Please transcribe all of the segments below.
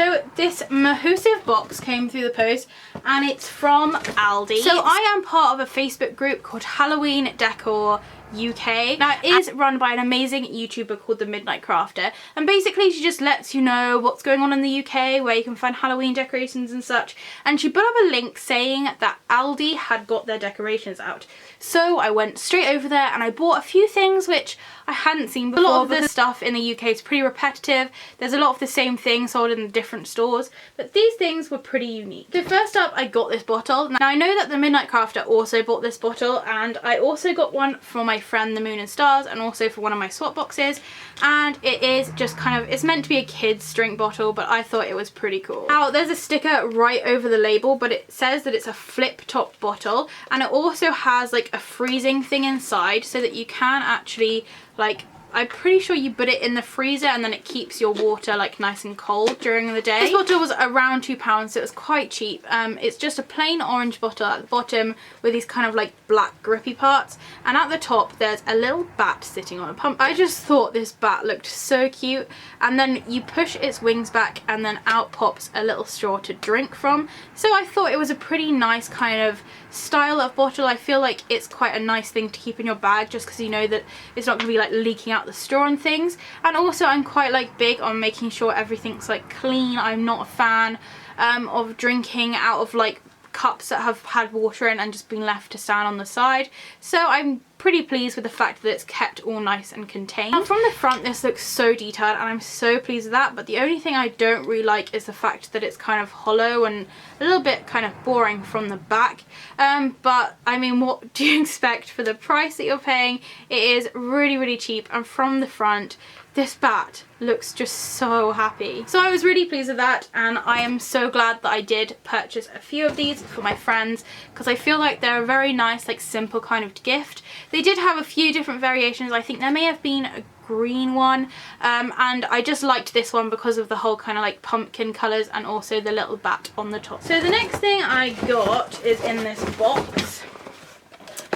So this massive box came through the post and it's from Aldi. So I am part of a Facebook group called Halloween Decor UK. Now it is run by an amazing YouTuber called The Midnight Crafter, and basically she just lets you know what's going on in the UK, where you can find Halloween decorations and such, and she put up a link saying that Aldi had got their decorations out. So I went straight over there and I bought a few things which I hadn't seen before. A lot of the stuff in the UK is pretty repetitive. There's a lot of the same things sold in different stores, but these things were pretty unique. So first up, I got this bottle. Now I know that the Midnight Crafter also bought this bottle, and I also got one for my friend The Moon and Stars, and also for one of my swap boxes. And it is just kind of, it's meant to be a kid's drink bottle, but I thought it was pretty cool. Now there's a sticker right over the label, but it says that it's a flip top bottle, and it also has like a freezing thing inside so that you can actually, like, I'm pretty sure you put it in the freezer and then it keeps your water like nice and cold during the day. This bottle was around £2, so it was quite cheap. It's just a plain orange bottle at the bottom with these kind of like black grippy parts, and at the top there's a little bat sitting on a pumpkin. I just thought this bat looked so cute, and then you push its wings back and then out pops a little straw to drink from. So I thought it was a pretty nice kind of style of bottle. I feel like it's quite a nice thing to keep in your bag, just because you know that it's not going to be like leaking out the straw and things. And also I'm quite like big on making sure everything's like clean. I'm not a fan of drinking out of like cups that have had water in and just been left to stand on the side. So I'm pretty pleased with the fact that it's kept all nice and contained. And from the front this looks so detailed and I'm so pleased with that, but the only thing I don't really like is the fact that it's kind of hollow and a little bit kind of boring from the back. But I mean, what do you expect for the price that you're paying? It is really cheap, and from the front this bat looks just so happy. So I was really pleased with that, and I am so glad that I did purchase a few of these for my friends, because I feel like they're a very nice, like, simple kind of gift. They did have a few different variations. I think there may have been a green one, and I just liked this one because of the whole kind of like pumpkin colours and also the little bat on the top. So the next thing I got is in this box,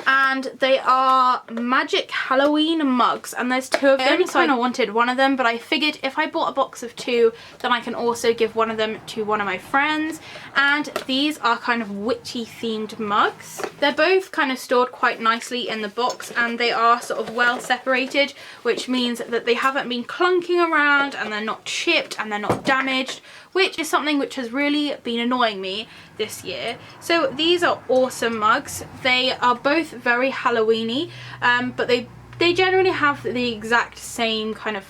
and they are magic Halloween mugs, and there's two of them. I only kind of wanted one of them, but I figured if I bought a box of two, then I can also give one of them to one of my friends. And these are kind of witchy themed mugs. They're both kind of stored quite nicely in the box, and they are sort of well separated, which means that they haven't been clunking around, and they're not chipped, and they're not damaged, which is something which has really been annoying me this year. So these are awesome mugs. They are both very Halloweeny, but they generally have the exact same kind of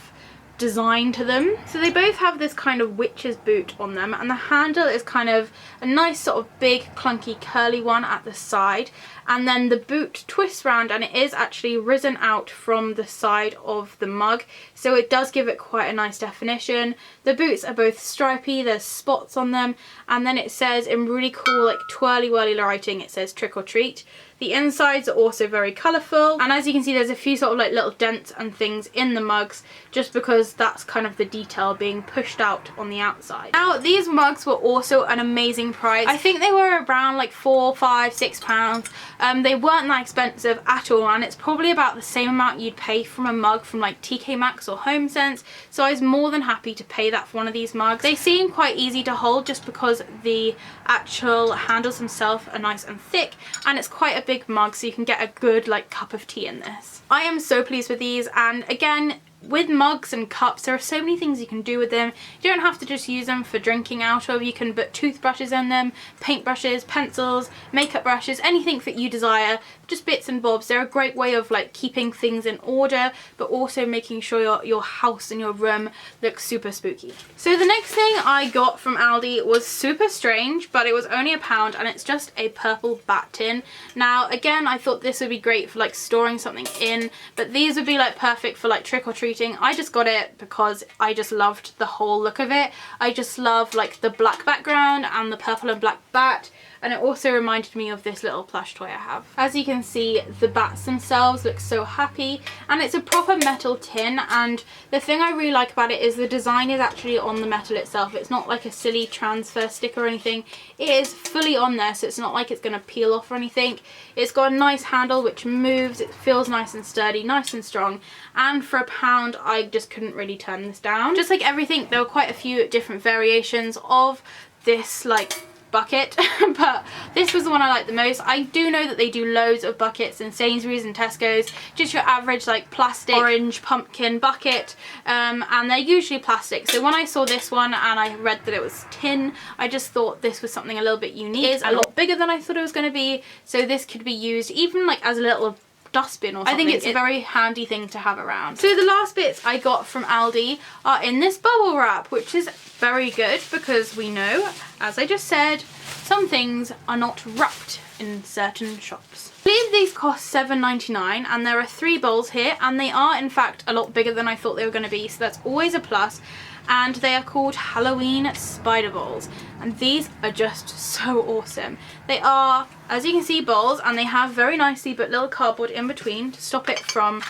design to them. So they both have this kind of witch's boot on them, and the handle is kind of a nice sort of big clunky curly one at the side, and then the boot twists round and it is actually risen out from the side of the mug, so it does give it quite a nice definition. The boots are both stripy, there's spots on them, and then it says in really cool like twirly whirly writing, it says trick or treat. The insides are also very colourful, and as you can see there's a few sort of like little dents and things in the mugs, just because that's kind of the detail being pushed out on the outside. Now these mugs were also an amazing price. I think they were around like £4, £5, £6. They weren't that expensive at all, and it's probably about the same amount you'd pay from a mug from like TK Maxx or HomeSense, so I was more than happy to pay that for one of these mugs. They seem quite easy to hold just because the actual handles themselves are nice and thick, and it's quite a big mug, so you can get a good like cup of tea in this. I am so pleased with these, and again, with mugs and cups there are so many things you can do with them. You don't have to just use them for drinking out of. You can put toothbrushes in them, paintbrushes, pencils, makeup brushes, anything that you desire, just bits and bobs. They're a great way of like keeping things in order, but also making sure your house and your room looks super spooky. So the next thing I got from Aldi was super strange, but it was only £1, and it's just a purple bat tin. Now again, I thought this would be great for like storing something in, but these would be like perfect for like trick-or-treating. I just got it because I just loved the whole look of it. I just love like the black background and the purple and black bat. and it also reminded me of this little plush toy I have. As you can see, the bats themselves look so happy, and it's a proper metal tin, and the thing I really like about it is the design is actually on the metal itself. It's not like a silly transfer sticker or anything. It is fully on there, so it's not like it's going to peel off or anything. It's got a nice handle which moves, it feels nice and sturdy, nice and strong, and for £1 I just couldn't really turn this down. Just like everything, there were quite a few different variations of this like bucket, but this was the one I liked the most. I do know that they do loads of buckets in Sainsbury's and Tesco's, just your average like plastic orange pumpkin bucket, and they're usually plastic. So when I saw this one and I read that it was tin, I just thought this was something a little bit unique. It is a lot bigger than I thought it was going to be, so this could be used even like as a little dustbin or something. I think it's a very handy thing to have around. So the last bits I got from Aldi are in this bubble wrap, which is very good because we know, as I just said, some things are not wrapped in certain shops. I believe these cost £7.99, and there are 3 bowls here, and they are in fact a lot bigger than I thought they were going to be, so that's always a plus. And they are called Halloween spider bowls, and these are just so awesome. They are, as you can see, bowls, and they have very nicely but little cardboard in between to stop it from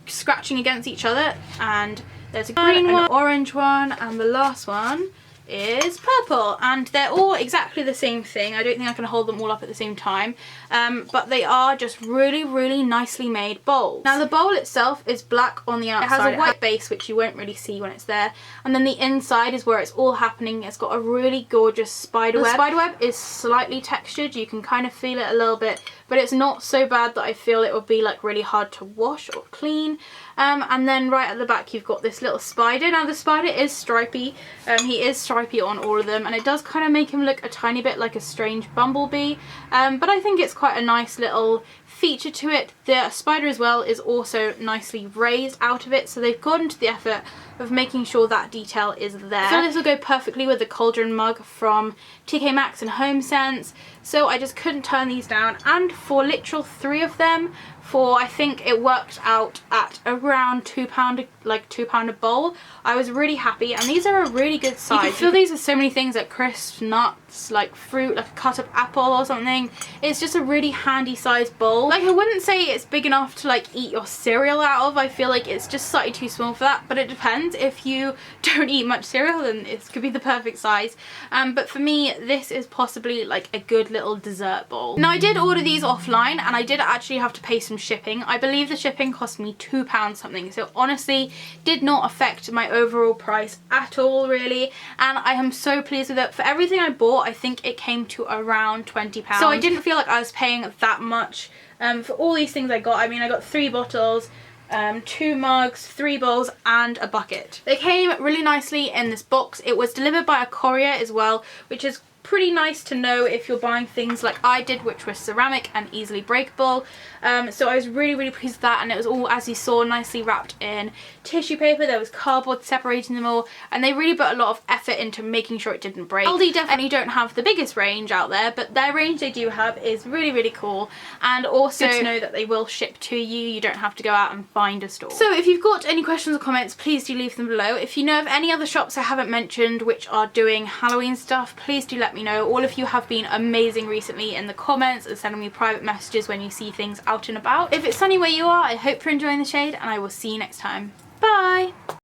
scratching against each other. And there's a green one, an orange one, and the last one is purple, and they're all exactly the same thing. I don't think I can hold them all up at the same time, but they are just really nicely made bowls. Now the bowl itself is black on the outside. It has a white base which you won't really see when it's there, and then the inside is where it's all happening. It's got a really gorgeous spider web. The spider web is slightly textured, you can kind of feel it a little bit, but it's not so bad that I feel it would be like really hard to wash or clean. And then right at the back you've got this little spider. Now the spider is stripy, he is stripy on all of them, and it does kind of make him look a tiny bit like a strange bumblebee, but I think it's quite a nice little feature to it. The spider as well is also nicely raised out of it, so they've gone to the effort of making sure that detail is there. So this will go perfectly with the cauldron mug from TK Maxx and HomeSense, so I just couldn't turn these down. And for literal 3 of them, for I think it worked out at around £2, like £2 a bowl, I was really happy. And these are a really good size. You can fill these with so many things, like crisps, nuts, like fruit, like a cut up apple or something. It's just a really handy sized bowl. Like I wouldn't say it's big enough to like eat your cereal out of. I feel like it's just slightly too small for that, but it depends. If you don't eat much cereal, then it could be the perfect size. But for me, this is possibly like a good little dessert bowl. Now I did order these offline, and I did actually have to pay some shipping. I believe the shipping cost me £2 something, so honestly did not affect my overall price at all really, and I am so pleased with it. For everything I bought, I think it came to around £20, so I didn't feel like I was paying that much for all these things I got. I mean, I got 3 bottles, 2 mugs, 3 bowls, and a bucket. They came really nicely in this box. It was delivered by a courier as well, which is pretty nice to know if you're buying things like I did, which was ceramic and easily breakable. So I was really pleased with that, and it was all, as you saw, nicely wrapped in tissue paper. There was cardboard separating them all, and they really put a lot of effort into making sure it didn't break. Aldi definitely don't have the biggest range out there, but their range they do have is really cool, and also good to know that they will ship to you. You don't have to go out and find a store. So if you've got any questions or comments, please do leave them below. If you know of any other shops I haven't mentioned which are doing Halloween stuff, please do let me know. All of you have been amazing recently in the comments and sending me private messages when you see things out and about. If it's sunny where you are, I hope you're enjoying the shade, and I will see you next time. Bye!